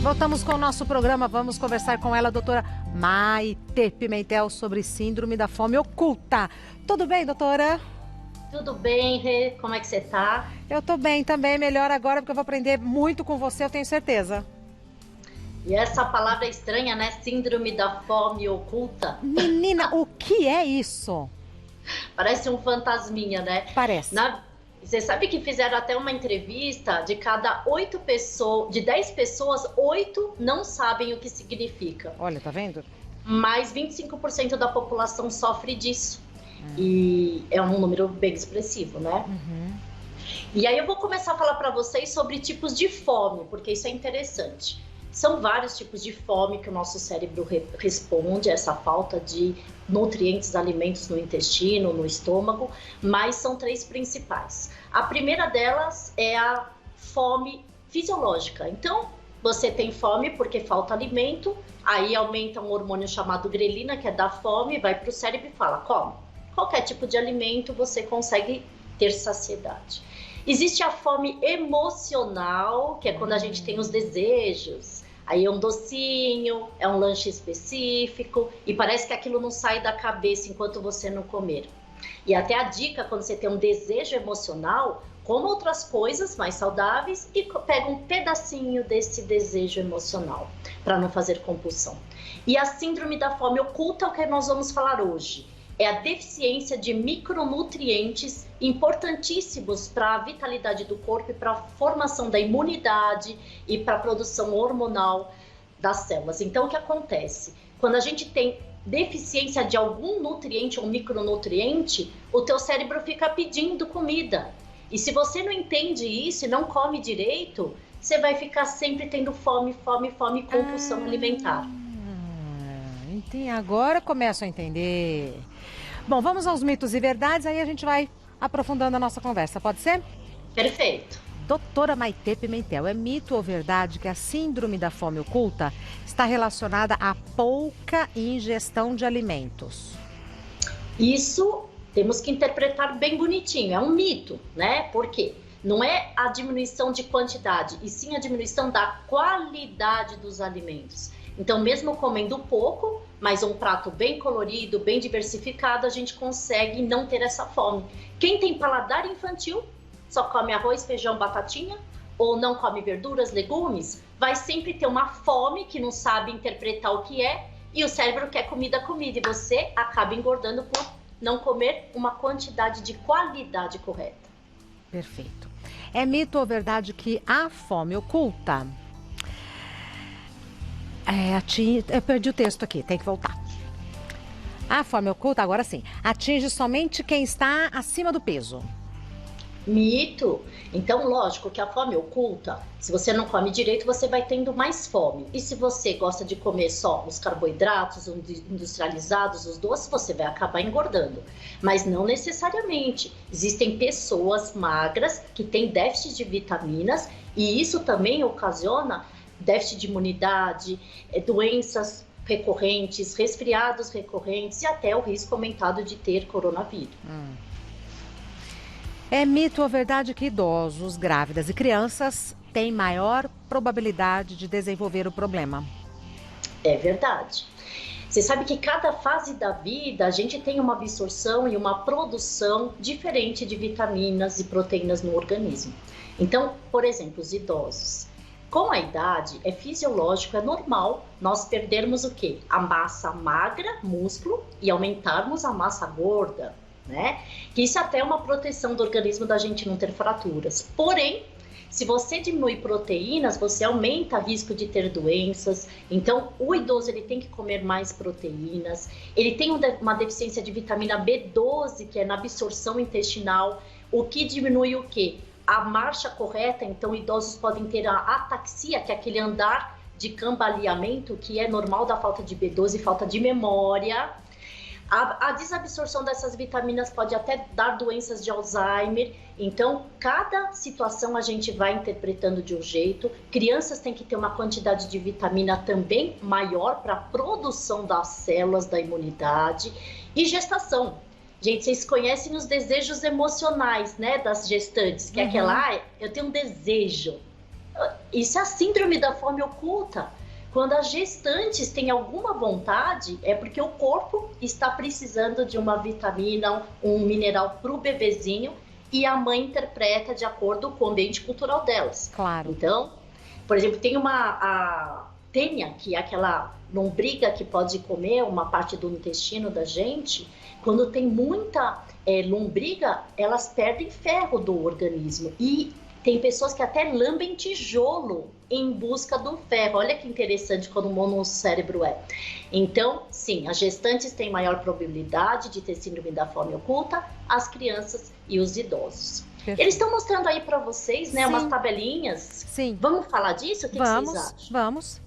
Voltamos com o nosso programa, vamos conversar com ela, a doutora Maite Pimentel, sobre síndrome da fome oculta. Tudo bem, doutora? Tudo bem, Rê? Como é que você tá? Eu tô bem também, melhor agora, porque eu vou aprender muito com você, eu tenho certeza. E essa palavra é estranha, né? Síndrome da fome oculta. Menina, o que é isso? Parece um fantasminha, né? Parece. Você sabe que fizeram até uma entrevista, de cada 8 pessoas, de 10 pessoas, 8 não sabem o que significa. Olha, tá vendo? Mas 25% da população sofre disso. E é um número bem expressivo, né? E aí eu vou começar a falar para vocês sobre tipos de fome, porque isso é interessante. São vários tipos de fome que o nosso cérebro responde a essa falta de nutrientes, alimentos no intestino, no estômago, mas são 3 principais. A primeira delas é a fome fisiológica. Então, você tem fome porque falta alimento, aí aumenta um hormônio chamado grelina, que é da fome, vai para o cérebro e fala, come. Qualquer tipo de alimento você consegue ter saciedade. Existe a fome emocional, que é quando a gente tem os desejos. Aí é um docinho, é um lanche específico e parece que aquilo não sai da cabeça enquanto você não comer. E até a dica, quando você tem um desejo emocional, coma outras coisas mais saudáveis e pega um pedacinho desse desejo emocional, para não fazer compulsão. E a síndrome da fome oculta é o que nós vamos falar hoje. É a deficiência de micronutrientes importantíssimos para a vitalidade do corpo e para a formação da imunidade e para a produção hormonal das células. Então, o que acontece? Quando a gente tem deficiência de algum nutriente ou micronutriente, o teu cérebro fica pedindo comida. E se você não entende isso e não come direito, você vai ficar sempre tendo fome, compulsão alimentar. Entendi. Agora começo a entender. Bom, vamos aos mitos e verdades, aí a gente vai aprofundando a nossa conversa, pode ser? Perfeito. Doutora Maite Pimentel, é mito ou verdade que a síndrome da fome oculta está relacionada à pouca ingestão de alimentos? Isso temos que interpretar bem bonitinho, é um mito, né? Por quê? Não é a diminuição de quantidade, e sim a diminuição da qualidade dos alimentos. Então, mesmo comendo pouco, mas um prato bem colorido, bem diversificado, a gente consegue não ter essa fome. Quem tem paladar infantil, só come arroz, feijão, batatinha, ou não come verduras, legumes, vai sempre ter uma fome que não sabe interpretar o que é, e o cérebro quer comida, e você acaba engordando por não comer uma quantidade de qualidade correta. Perfeito. É mito ou verdade que a fome oculta... eu perdi o texto aqui, tem que voltar. A fome oculta, agora sim, atinge somente quem está acima do peso. Mito. Então, lógico que a fome oculta, se você não come direito, você vai tendo mais fome. E se você gosta de comer só os carboidratos, os industrializados, os doces, você vai acabar engordando. Mas não necessariamente. Existem pessoas magras que têm déficit de vitaminas e isso também ocasiona déficit de imunidade, doenças recorrentes, resfriados recorrentes e até o risco aumentado de ter coronavírus. É mito ou verdade que idosos, grávidas e crianças têm maior probabilidade de desenvolver o problema? É verdade. Você sabe que cada fase da vida a gente tem uma absorção e uma produção diferente de vitaminas e proteínas no organismo. Então, por exemplo, os idosos. Com a idade, é fisiológico, é normal nós perdermos o quê? A massa magra, músculo, e aumentarmos a massa gorda, né? Que isso até é uma proteção do organismo da gente não ter fraturas. Porém, se você diminui proteínas, você aumenta o risco de ter doenças. Então, o idoso ele tem que comer mais proteínas. Ele tem uma deficiência de vitamina B12, que é na absorção intestinal, o que diminui o quê? A marcha correta, então idosos podem ter a ataxia, que é aquele andar de cambaleamento, que é normal da falta de B12 e falta de memória. A desabsorção dessas vitaminas pode até dar doenças de Alzheimer. Então, cada situação a gente vai interpretando de um jeito. Crianças têm que ter uma quantidade de vitamina também maior para a produção das células da imunidade. E gestação. Gente, vocês conhecem os desejos emocionais, né, das gestantes, que é aquela, eu tenho um desejo. Isso é a síndrome da fome oculta. Quando as gestantes têm alguma vontade, é porque o corpo está precisando de uma vitamina, um mineral para o bebezinho, e a mãe interpreta de acordo com o ambiente cultural delas. Claro. Então, por exemplo, tem a tênia, que é aquela lombriga que pode comer uma parte do intestino da gente. Quando tem muita lombriga, elas perdem ferro do organismo. E tem pessoas que até lambem tijolo em busca do ferro. Olha que interessante como o nosso cérebro é. Então, sim, as gestantes têm maior probabilidade de ter síndrome da fome oculta, as crianças e os idosos. Perfeito. Eles estão mostrando aí para vocês, né, umas tabelinhas. Sim. Vamos falar disso? O que vocês acham? Vamos.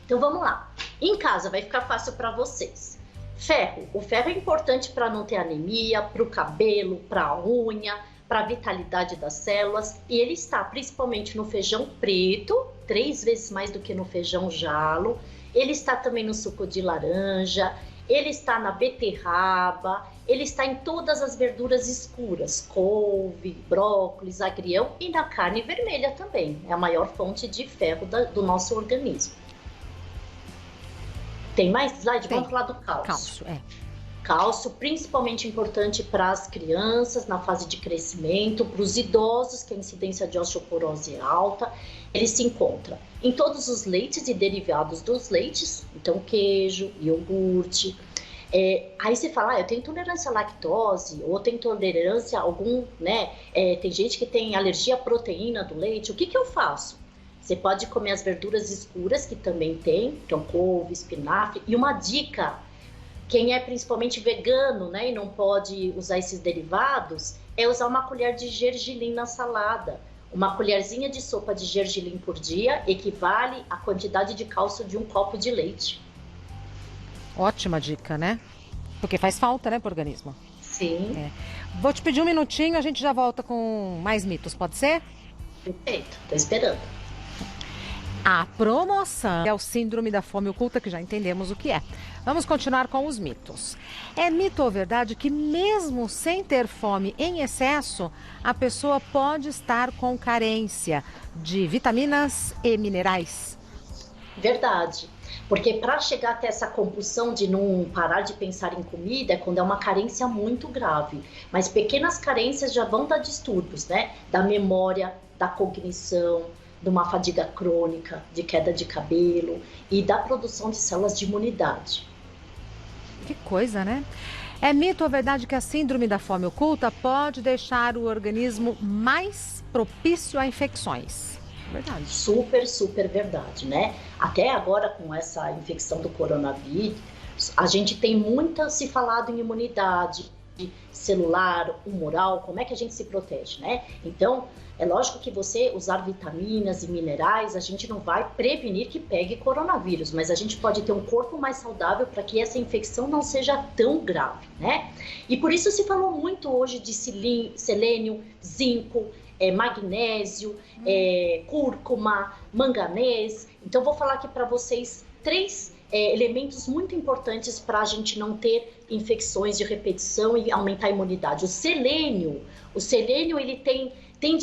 Então, vamos lá. Em casa vai ficar fácil para vocês. Ferro. O ferro é importante para não ter anemia, para o cabelo, para a unha, para a vitalidade das células, e ele está principalmente no feijão preto, 3 vezes mais do que no feijão jalo. Ele está também no suco de laranja, ele está na beterraba, ele está em todas as verduras escuras, couve, brócolis, agrião, e na carne vermelha também. É a maior fonte de ferro do nosso organismo. Tem mais slide? Vamos falar do cálcio. Cálcio, Cálcio, principalmente importante para as crianças na fase de crescimento, para os idosos, que a incidência de osteoporose é alta. Ele se encontra em todos os leites e derivados dos leites, então queijo, iogurte. Aí você fala, eu tenho intolerância à lactose, ou tenho intolerância a algum, né? Tem gente que tem alergia à proteína do leite. O que eu faço? Você pode comer as verduras escuras, que também tem, então couve, espinafre. E uma dica: quem é principalmente vegano, né, e não pode usar esses derivados, é usar uma colher de gergelim na salada. Uma colherzinha de sopa de gergelim por dia equivale à quantidade de cálcio de um copo de leite. Ótima dica, né? Porque faz falta, né, pro organismo. Sim. Vou te pedir um minutinho, a gente já volta com mais mitos, pode ser? Perfeito, tô esperando. A promoção é o síndrome da fome oculta, que já entendemos o que é. Vamos continuar com os mitos. É mito ou verdade que mesmo sem ter fome em excesso, a pessoa pode estar com carência de vitaminas e minerais? Verdade. Porque para chegar até essa compulsão de não parar de pensar em comida é quando é uma carência muito grave. Mas pequenas carências já vão dar distúrbios, né? Da memória, da cognição, de uma fadiga crônica, de queda de cabelo e da produção de células de imunidade. Que coisa, né? É mito ou verdade que a síndrome da fome oculta pode deixar o organismo mais propício a infecções? Verdade. Super, super verdade, né? Até agora, com essa infecção do coronavírus, a gente tem muito se falado em imunidade celular, humoral, como é que a gente se protege, né? Então, é lógico que você usar vitaminas e minerais, a gente não vai prevenir que pegue coronavírus, mas a gente pode ter um corpo mais saudável para que essa infecção não seja tão grave, né? E por isso se falou muito hoje de selênio, zinco, magnésio, cúrcuma, manganês. Então, vou falar aqui para vocês 3 elementos muito importantes para a gente não ter infecções de repetição e aumentar a imunidade. O selênio ele tem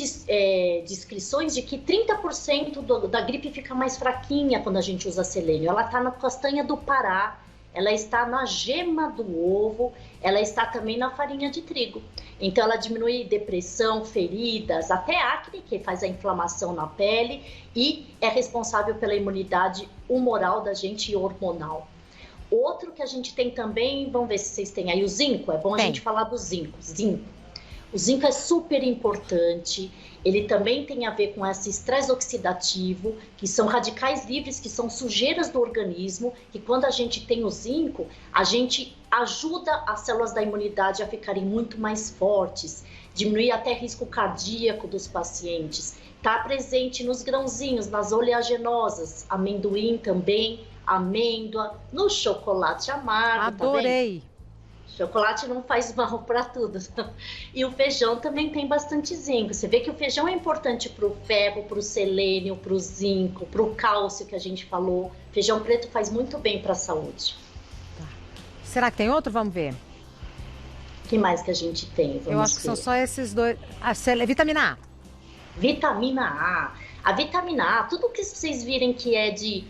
descrições de que 30% da gripe fica mais fraquinha quando a gente usa selênio. Ela está na castanha do Pará, ela está na gema do ovo, ela está também na farinha de trigo. Então ela diminui depressão, feridas, até acne, que faz a inflamação na pele, e é responsável pela imunidade humoral da gente e hormonal. Outro que a gente tem também, vamos ver se vocês têm aí o zinco, é bom a gente falar do zinco. O zinco é super importante, ele também tem a ver com esse estresse oxidativo, que são radicais livres, que são sujeiras do organismo, que quando a gente tem o zinco, a gente ajuda as células da imunidade a ficarem muito mais fortes, diminuir até risco cardíaco dos pacientes. Está presente nos grãozinhos, nas oleaginosas, amendoim também, amêndoa, no chocolate amargo. Adorei! Tá? Chocolate não faz mal para tudo. E o feijão também tem bastante zinco. Você vê que o feijão é importante para o ferro, para o selênio, para o zinco, para o cálcio que a gente falou. Feijão preto faz muito bem para a saúde. Tá. Será que tem outro? Vamos ver. O que mais que a gente tem? Eu acho que são só esses dois. Vitamina A. Vitamina A. A vitamina A, tudo que vocês virem que é de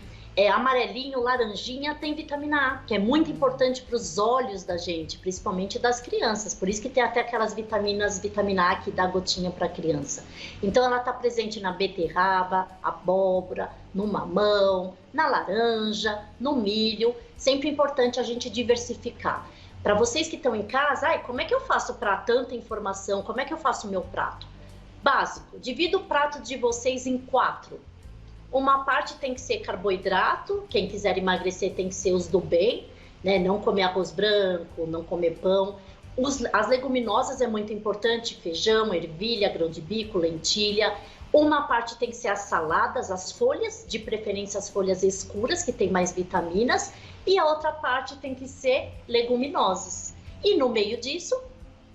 amarelinho, laranjinha, tem vitamina A, que é muito importante para os olhos da gente, principalmente das crianças. Por isso que tem até aquelas vitaminas, vitamina A que dá gotinha para a criança. Então ela está presente na beterraba, abóbora, no mamão, na laranja, no milho. Sempre importante a gente diversificar. Para vocês que estão em casa, como é que eu faço para tanta informação? Como é que eu faço o meu prato? Básico, divido o prato de vocês em 4. Uma parte tem que ser carboidrato, quem quiser emagrecer tem que ser os do bem, né? Não comer arroz branco, não comer pão. As leguminosas é muito importante, feijão, ervilha, grão de bico, lentilha. Uma parte tem que ser as saladas, as folhas, de preferência as folhas escuras, que tem mais vitaminas. E a outra parte tem que ser leguminosas. E no meio disso,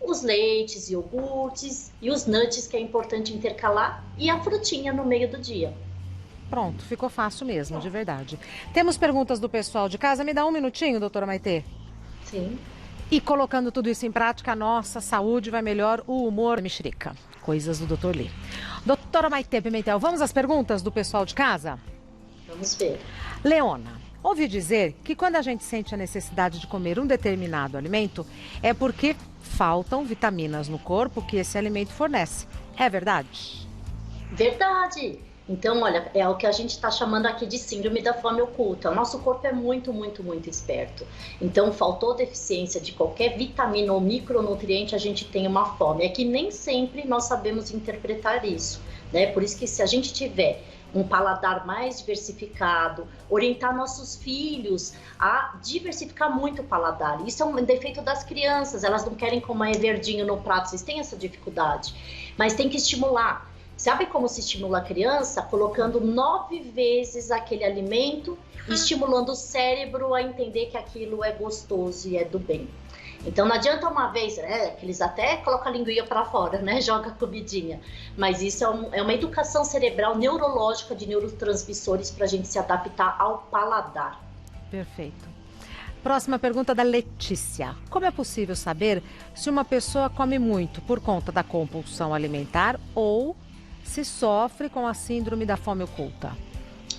os leites, iogurtes e os nuts, que é importante intercalar, e a frutinha no meio do dia. Pronto, ficou fácil mesmo, de verdade. Temos perguntas do pessoal de casa. Me dá um minutinho, doutora Maitê? Sim. E colocando tudo isso em prática, a nossa saúde vai melhor, o humor mexerica. Coisas do Dr. Lee. Doutora Maitê Pimentel, vamos às perguntas do pessoal de casa? Vamos ver. Leona, ouvi dizer que quando a gente sente a necessidade de comer um determinado alimento, é porque faltam vitaminas no corpo que esse alimento fornece. É verdade? Verdade! Então, olha, é o que a gente está chamando aqui de síndrome da fome oculta. O nosso corpo é muito, muito, muito esperto. Então, faltou deficiência de qualquer vitamina ou micronutriente, a gente tem uma fome. É que nem sempre nós sabemos interpretar isso, né? Por isso que se a gente tiver um paladar mais diversificado, orientar nossos filhos a diversificar muito o paladar. Isso é um defeito das crianças, elas não querem comer verdinho no prato, vocês têm essa dificuldade. Mas tem que estimular. Sabe como se estimula a criança? Colocando 9 vezes aquele alimento e estimulando o cérebro a entender que aquilo é gostoso e é do bem. Então não adianta uma vez, que eles até colocam a linguinha para fora, né? Joga a comidinha. Mas isso é uma educação cerebral neurológica de neurotransmissores para a gente se adaptar ao paladar. Perfeito. Próxima pergunta da Letícia. Como é possível saber se uma pessoa come muito por conta da compulsão alimentar ou se sofre com a síndrome da fome oculta?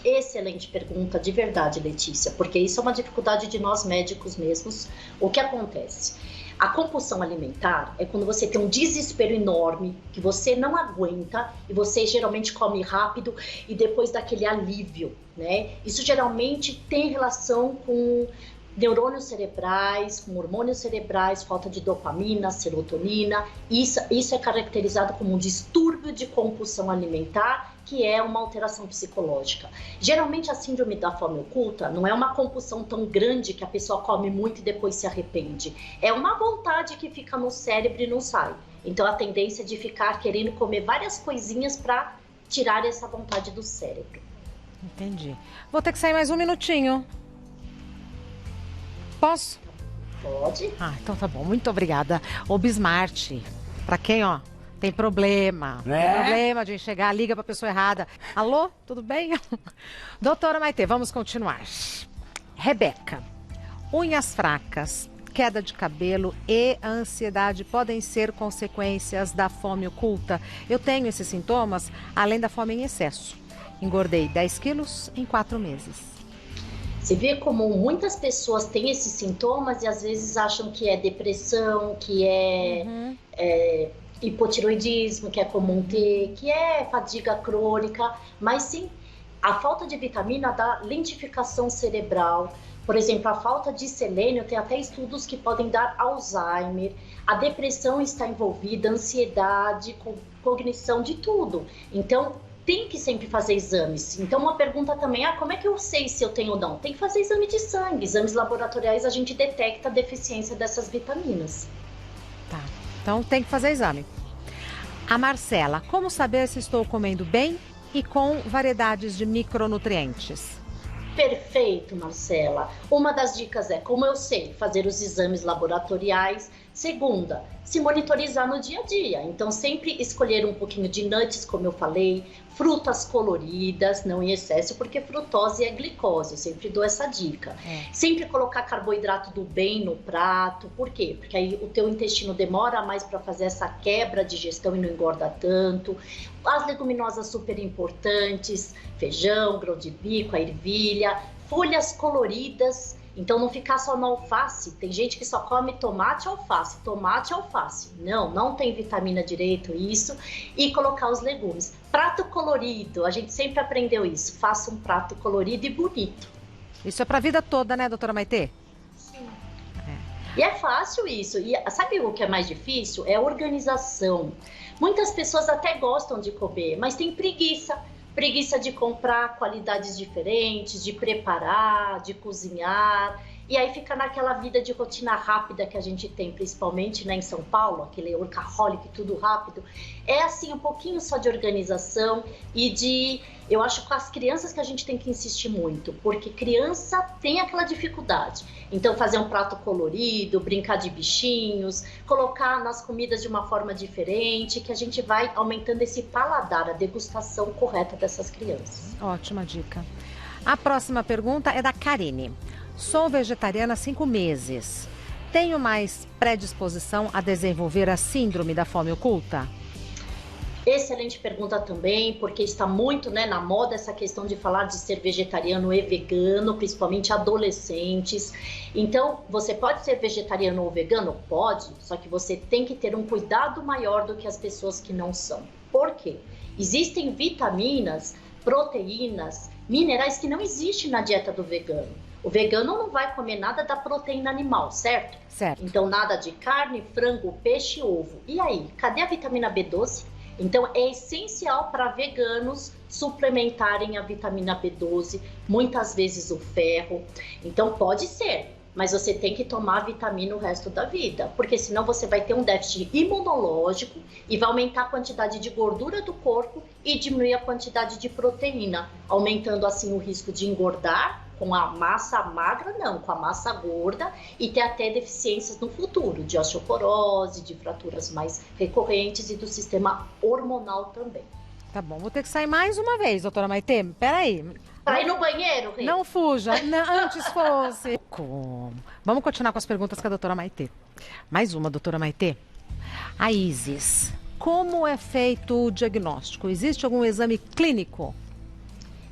Excelente pergunta, de verdade, Letícia, porque isso é uma dificuldade de nós médicos mesmos. O que acontece? A compulsão alimentar é quando você tem um desespero enorme, que você não aguenta e você geralmente come rápido e depois dá aquele alívio, né? Isso geralmente tem relação com neurônios cerebrais, com hormônios cerebrais, falta de dopamina, serotonina. Isso é caracterizado como um distúrbio de compulsão alimentar, que é uma alteração psicológica. Geralmente a síndrome da fome oculta não é uma compulsão tão grande que a pessoa come muito e depois se arrepende. É uma vontade que fica no cérebro e não sai. Então a tendência é de ficar querendo comer várias coisinhas para tirar essa vontade do cérebro. Entendi. Vou ter que sair mais um minutinho. Posso? Pode. Então tá bom. Muito obrigada. O Bismart, pra quem, tem problema. Tem problema de enxergar, liga pra pessoa errada. Alô, tudo bem? Doutora Maitê, vamos continuar. Rebeca, unhas fracas, queda de cabelo e ansiedade podem ser consequências da fome oculta. Eu tenho esses sintomas, além da fome em excesso. Engordei 10 quilos em 4 meses. Você vê como muitas pessoas têm esses sintomas e às vezes acham que é depressão, que é hipotiroidismo, que é comum ter, que é fadiga crônica, mas sim, a falta de vitamina dá lentificação cerebral. Por exemplo, a falta de selênio, tem até estudos que podem dar Alzheimer, a depressão está envolvida, ansiedade, cognição, de tudo. Então, tem que sempre fazer exames. Então, uma pergunta também, como é que eu sei se eu tenho ou não? Tem que fazer exame de sangue. Exames laboratoriais, a gente detecta a deficiência dessas vitaminas. Tá, então tem que fazer exame. A Marcela, como saber se estou comendo bem e com variedades de micronutrientes? Perfeito, Marcela. Uma das dicas é, como eu sei, fazer os exames laboratoriais, Segunda, se monitorizar no dia a dia. Então, sempre escolher um pouquinho de nuts, como eu falei, frutas coloridas, não em excesso, porque frutose é glicose, eu sempre dou essa dica. Sempre colocar carboidrato do bem no prato, por quê? Porque aí o teu intestino demora mais para fazer essa quebra de digestão e não engorda tanto. As leguminosas super importantes, feijão, grão de bico, a ervilha, folhas coloridas. Então, não ficar só no alface. Tem gente que só come tomate e alface. Tomate e alface. Não tem vitamina direito isso. E colocar os legumes. Prato colorido. A gente sempre aprendeu isso. Faça um prato colorido e bonito. Isso é para a vida toda, né, doutora Maitê? Sim. E é fácil isso. E sabe o que é mais difícil? É a organização. Muitas pessoas até gostam de comer, mas tem preguiça. Preguiça de comprar qualidades diferentes, de preparar, de cozinhar. E aí fica naquela vida de rotina rápida que a gente tem, principalmente, né, em São Paulo, aquele workaholic, tudo rápido. É assim, um pouquinho só de organização e de... Eu acho que as crianças que a gente tem que insistir muito, porque criança tem aquela dificuldade. Então, fazer um prato colorido, brincar de bichinhos, colocar nas comidas de uma forma diferente, que a gente vai aumentando esse paladar, a degustação correta dessas crianças. Ótima dica. A próxima pergunta é da Karine. Sou vegetariana há 5 meses. Tenho mais predisposição a desenvolver a síndrome da fome oculta? Excelente pergunta também, porque está muito, né, na moda essa questão de falar de ser vegetariano e vegano, principalmente adolescentes. Então, você pode ser vegetariano ou vegano? Pode, só que você tem que ter um cuidado maior do que as pessoas que não são. Por quê? Existem vitaminas, proteínas, minerais que não existem na dieta do vegano. O vegano não vai comer nada da proteína animal, certo? Certo. Então, nada de carne, frango, peixe e ovo. E aí, cadê a vitamina B12? Então, é essencial para veganos suplementarem a vitamina B12, muitas vezes o ferro. Então, pode ser, mas você tem que tomar vitamina o resto da vida, porque senão você vai ter um déficit imunológico e vai aumentar a quantidade de gordura do corpo e diminuir a quantidade de proteína, aumentando assim o risco de engordar com a massa magra, não, com a massa gorda e ter até deficiências no futuro, de osteoporose, de fraturas mais recorrentes e do sistema hormonal também. Tá bom, vou ter que sair mais uma vez, doutora Maitê. Peraí. Pra ir no banheiro, Rê? Não fuja, antes fosse. Como? Vamos continuar com as perguntas com a doutora Maitê. Mais uma, doutora Maitê. A Isis, como é feito o diagnóstico? Existe algum exame clínico?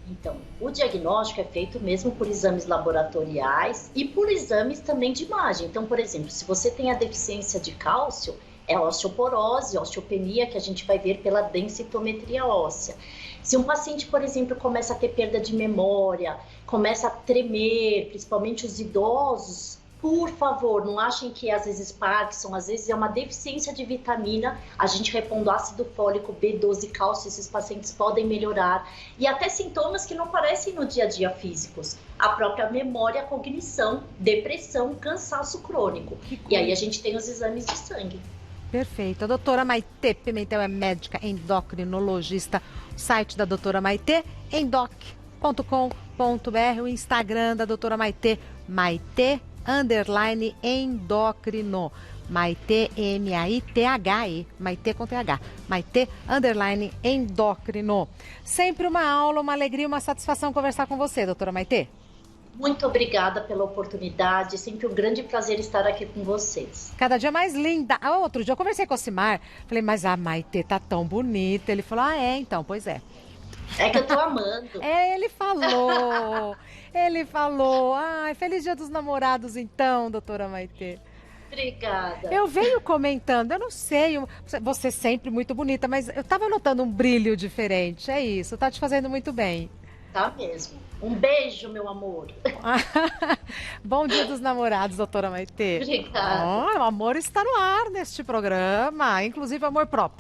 Então, o diagnóstico é feito mesmo por exames laboratoriais e por exames também de imagem. Então, por exemplo, se você tem a deficiência de cálcio, é a osteoporose, osteopenia, que a gente vai ver pela densitometria óssea. Se um paciente, por exemplo, começa a ter perda de memória, começa a tremer, principalmente os idosos, por favor, não achem que às vezes Parkinson, às vezes é uma deficiência de vitamina, a gente repondo ácido fólico, B12, cálcio, esses pacientes podem melhorar. E até sintomas que não parecem no dia a dia físicos. A própria memória, cognição, depressão, cansaço crônico. E aí a gente tem os exames de sangue. Perfeito. A doutora Maitê Pimentel é médica endocrinologista. O site da doutora Maitê, endoc.com.br. O Instagram da doutora Maitê, Maitê_endocrino. Maitê, M-A-I-T-H-E. Maitê com T-H. Maitê_endocrino. Sempre uma aula, uma alegria, uma satisfação conversar com você, doutora Maitê. Muito obrigada pela oportunidade, sempre um grande prazer estar aqui com vocês. Cada dia mais linda. Outro dia eu conversei com o Simar, falei, mas a Maitê tá tão bonita. Ele falou, então, pois é. É que eu tô amando. Ele falou. Ai, feliz dia dos namorados então, doutora Maitê. Obrigada. Eu venho comentando, eu não sei, você é sempre muito bonita, mas eu tava notando um brilho diferente, é isso, tá te fazendo muito bem. Tá mesmo. Um beijo, meu amor. Bom dia dos namorados, doutora Maitê. Obrigada. O amor está no ar neste programa, inclusive amor próprio.